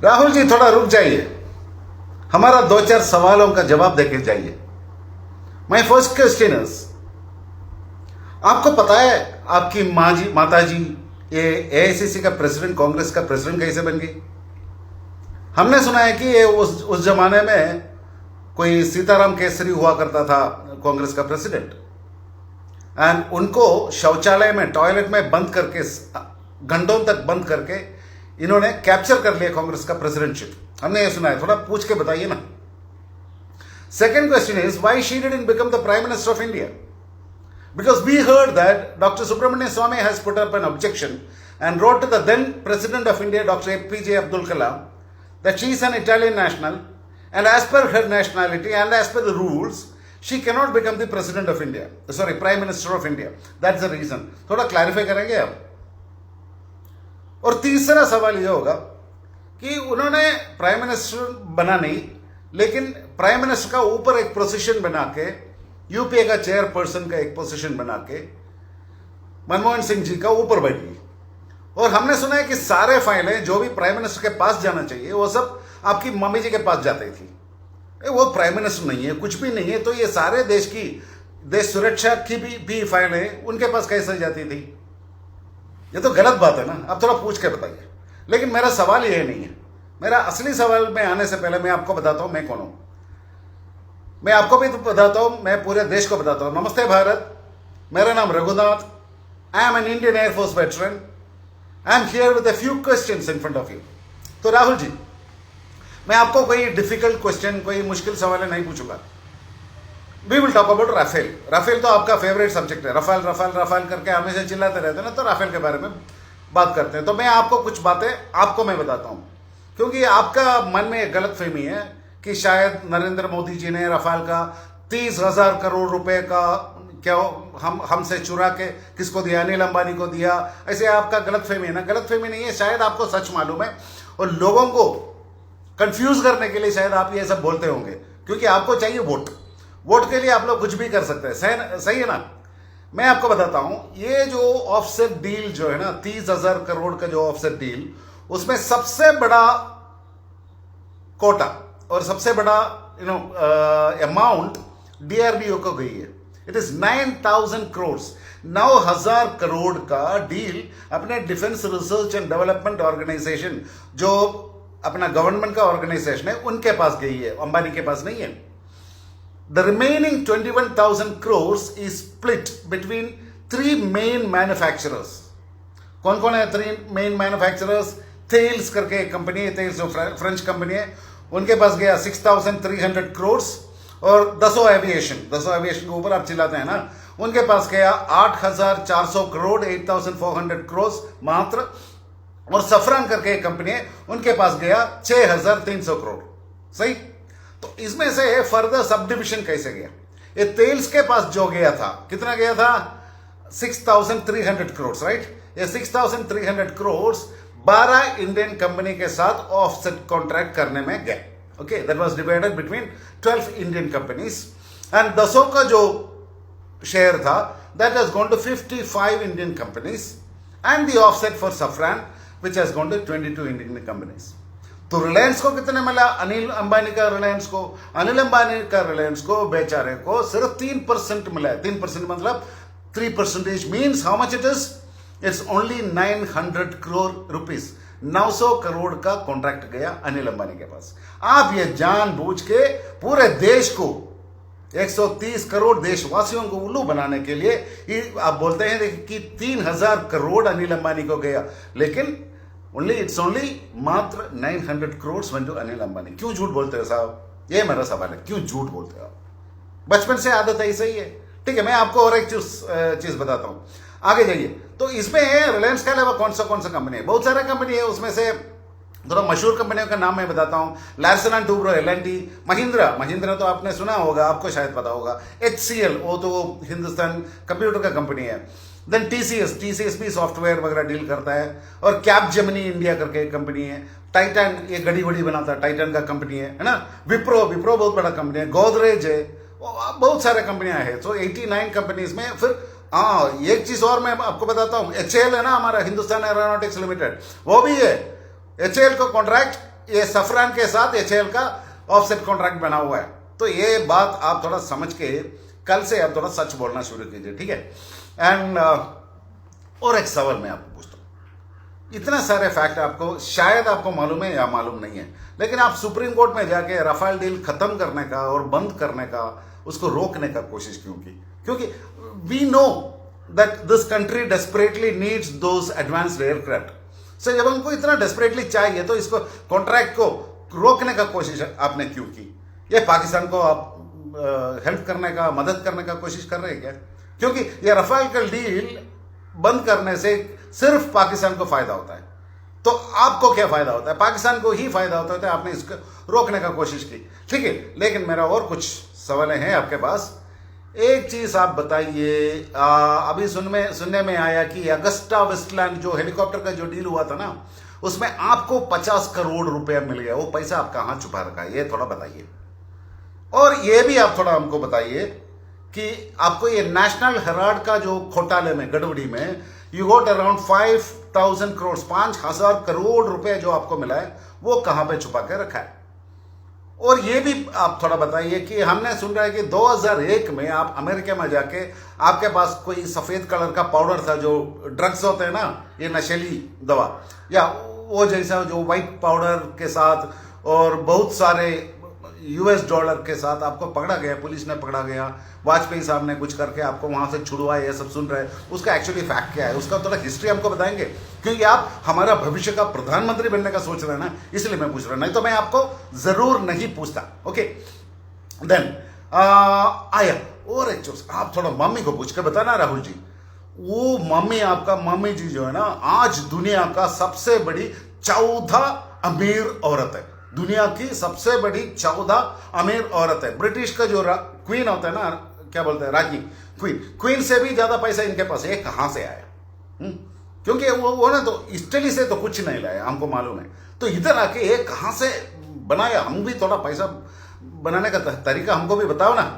राहुल जी थोड़ा रुक जाइए, हमारा दो चार सवालों का जवाब देके जाइए। माय फर्स्ट क्वेश्चन इज, आपको पता है आपकी माता जी ये एआईसीसी का प्रेसिडेंट, कांग्रेस का प्रेसिडेंट कैसे बन गई? हमने सुना है कि ये उस जमाने में कोई सीताराम केसरी हुआ करता था कांग्रेस का प्रेसिडेंट, एंड उनको शौचालय में, टॉयलेट में बंद करके, घंटों तक बंद करके इन्होंने कैप्चर कर लिया कांग्रेस का प्रेसिडेंटशिप। हमने ये सुना है, थोड़ा पूछ के बताइए ना। Second question is, why she didn't become the prime minister of India? Because we heard that Dr. Subramanian Swamy has put up an objection and wrote to the then President of India, Dr. APJ Abdul Kalam, that she is an Italian national and as per her nationality and as per the rules, she cannot become the President of India. Sorry, Prime Minister of India. That's the reason. थोड़ा clarify करेंगे आप। और तीसरा सवाल ये होगा कि उन्होंने प्राइम मिनिस्टर बना नहीं, लेकिन प्राइम मिनिस्टर का ऊपर एक पोजीशन बना के, यूपीए का चेयरपर्सन का एक पोजीशन बना के मनमोहन सिंह जी का ऊपर बैठ गई। और हमने सुना है कि सारे फाइलें जो भी प्राइम मिनिस्टर के पास जाना चाहिए वो सब आपकी मम्मी जी के पास जाती थी। वो प्राइम मिनिस्टर नहीं है, कुछ भी नहीं है, तो ये सारे देश सुरक्षा की भी फाइलें उनके पास कैसे जाती थी? ये तो गलत बात है ना। आप थोड़ा पूछ के बताइए। लेकिन मेरा सवाल ये नहीं है। मेरा असली सवाल में आने से पहले मैं आपको बताता हूं मैं कौन हूं। मैं आपको भी तो बताता हूं, मैं पूरे देश को बताता हूं। नमस्ते भारत, मेरा नाम Raghunath, I am an Indian air force veteran, I am here with a few questions in front of you. तो राहुल जी, मैं आपको कोई डिफिकल्ट क्वेश्चन, कोई मुश्किल सवाल नहीं पूछूंगा। We will talk about Rafale. Rafale तो आपका फेवरेट सब्जेक्ट है। रफाल रफाल रफाल करके हमेशा चिल्लाते रहते हैं ना, तो राफेल के बारे में बात करते हैं। तो मैं आपको कुछ बातें आपको मैं बताता हूं, क्योंकि आपका मन में एक गलत फहमी है कि शायद नरेंद्र मोदी जी ने रफाल का 30,000 करोड़ रुपए का क्या हमसे चुरा के किसको दिया? अनिल अंबानी को दिया। ऐसे आपका गलत फहमी है ना। गलत फहमी नहीं है, शायद आपको सच मालूम है और लोगों को कंफ्यूज करने के लिए शायद आप ये सब बोलते होंगे, क्योंकि आपको चाहिए वोट के लिए आप लोग कुछ भी कर सकते हैं। सही है ना? मैं आपको बताता हूं, ये जो ऑफसेट डील जो है ना, 30,000 करोड़ का जो ऑफसेट डील, उसमें सबसे बड़ा कोटा और सबसे बड़ा अमाउंट डीआरडीओ को गई है। It is 9,000 crore. 9,000 करोड़ का डील अपने defence research and development organisation, जो अपना गवर्नमेंट का ऑर्गेनाइजेशन है, उनके पास गई है, अंबानी के पास नहीं है। The remaining 21,000 crore is split between 3 main manufacturers. कौन कौन है 3 मेन मैन्युफैक्चरर्स? थेल्स करके एक कंपनी है, थेल्स जो फ्रेंच कंपनी है, उनके पास गया 6,300 करोड़। और दसो एविएशन के ऊपर आप चिल्लाते हैं ना, उनके पास गया 8,400 करोड़, 8,400 करोड़ मात्र। और सफरान करके एक कंपनी है, उनके पास गया 6,300 करोड़। सही? तो इसमें से फर्दर सब डिविजन कैसे गया? ये तेल्स के पास जो गया था, कितना गया था? 6,300 करोड़, राइट? ये 6,300 करोड़ 12 इंडियन कंपनी के साथ ऑफसेट कॉन्ट्रैक्ट करने में गए। Okay, that was divided between 12 Indian companies, and 10 का जो शेयर था that has gone to 55 Indian companies, and the offset for Safran which has gone to 22 Indian companies. तो रिलायंस को कितने मिला? अनिल अंबानी का रिलायंस को बेचारे को सिर्फ 3% मिला है। 3% मतलब 3% means how much it is? It's only 900 crore rupees. 900 crore का कॉन्ट्रैक्ट गया अनिल अंबानी के पास। आप ये जानबूझ के पूरे देश को, 130 करोड़ देशवासियों को उल्लू बनाने के लिए आप बोलते हैं कि 3,000 करोड़ अनिल अंबानी को गया, लेकिन इट्स ओनली मात्र 900 करोड़ वेंट टू अनिल अंबानी। क्यों झूठ बोलते हो साहब? ये मेरा सवाल है, क्यों झूठ बोलते हो आप? बचपन से आदत है, सही है। ठीक है, मैं आपको और एक चीज बताता हूं, आगे जाइए। तो इसमें रिलायंस के अलावा कौन सा कंपनी है? बहुत सारे कंपनी है। उसमें से थोड़ा मशहूर कंपनियों का नाम मैं बताता हूं। Larsen and Toubro, L&T, Mahindra तो आपने सुना होगा, आपको शायद पता होगा। HCL, वो तो हिंदुस्तान कंप्यूटर का कंपनी है। देन TCS भी सॉफ्टवेयर वगैरह डील करता है। और कैपजेमिनी इंडिया करके एक कंपनी है। टाइटन, ये घड़ी वड़ी बनाता है, टाइटन का कंपनी है ना। विप्रो बहुत बड़ा कंपनी है। गोदरेज है, बहुत सारे कंपनियां हैं। तो 89 कंपनीज में। फिर एक चीज और मैं आपको बताता हूं, HAL है ना हमारा, हिंदुस्तान एरोनॉटिक्स लिमिटेड, वो भी है। HAL को कॉन्ट्रैक्ट ये सफरान के साथ HAL का ऑफसेट कॉन्ट्रैक्ट बना हुआ है। तो ये बात आप थोड़ा समझ के कल से आप थोड़ा सच बोलना शुरू कीजिए, ठीक है। एंड और एक सवाल मैं आपको पूछता हूं, इतने सारे फैक्ट आपको शायद आपको मालूम है या मालूम नहीं है, लेकिन आप सुप्रीम कोर्ट में जाके राफेल डील खत्म करने का और बंद करने का, उसको रोकने का कोशिश क्यों की? क्योंकि we know that this country desperately needs those advanced aircraft. So जब हमको इतना डेस्परेटली चाहिए तो इसको कॉन्ट्रैक्ट को रोकने का कोशिश आपने क्यों की? ये पाकिस्तान को आप हेल्प करने का, मदद करने का कोशिश कर रहे हैं क्या? क्योंकि ये राफेल का डील बंद करने से सिर्फ पाकिस्तान को फायदा होता है, तो आपको क्या फायदा होता है? पाकिस्तान को ही फायदा होता है, तो आपने इसको रोकने का कोशिश की, ठीक है। लेकिन मेरा और कुछ सवाल हैं आपके पास। एक चीज आप बताइए, अभी सुनने में आया कि अगस्टा वेस्टलैंड जो हेलीकॉप्टर का जो डील हुआ था ना, उसमें आपको 50 करोड़ रुपया मिल गया। वो पैसा आप कहां छुपा रखा है, ये थोड़ा बताइए। और ये भी आप थोड़ा हमको बताइए कि आपको ये नेशनल हेराल्ड का जो घोटाले में, गड़बड़ी में, you got around 5,000 crore, 5,000 crore रुपए जो आपको मिला है, वो कहां पे छुपा के रखा है? और ये भी आप थोड़ा बताइए कि हमने सुन रहा है कि 2001 में आप अमेरिका में जाके आपके पास कोई सफेद कलर का पाउडर था, जो ड्रग्स होते हैं ना, ये नशीली दवा, या वो जैसा जो व्हाइट पाउडर के साथ और बहुत सारे $US के साथ आपको पकड़ा गया, पुलिस ने पकड़ा गया, वाजपेयी साहब ने कुछ करके आपको वहां से छुड़वाया, ये सब सुन रहे हैं। उसका एक्चुअली फैक्ट क्या है, उसका थोड़ा हिस्ट्री हमको बताएंगे? क्योंकि आप हमारा भविष्य का प्रधानमंत्री बनने का सोच रहे हैं ना, इसलिए मैं पूछ रहा हूं, नहीं तो मैं आपको जरूर नहीं पूछता। ओके, देन आया और एक चीज, आप थोड़ा मम्मी को पूछ के बताना राहुल जी। वो मम्मी, आपका मम्मी जी जो है ना, आज दुनिया का सबसे बड़ी 14 अमीर औरत है। दुनिया की सबसे बड़ी 14 अमीर औरत है। ब्रिटिश का जो क्वीन होता है ना, क्या बोलते हैं, राज्ञी, क्वीन से भी ज्यादा पैसा इनके पास है। कहां से आया? क्योंकि वो ना तो इटली से तो कुछ नहीं लाया, हमको मालूम है। तो इधर आके ये कहां से बनाया? हम भी थोड़ा पैसा बनाने का तरीका हमको भी बताओ ना।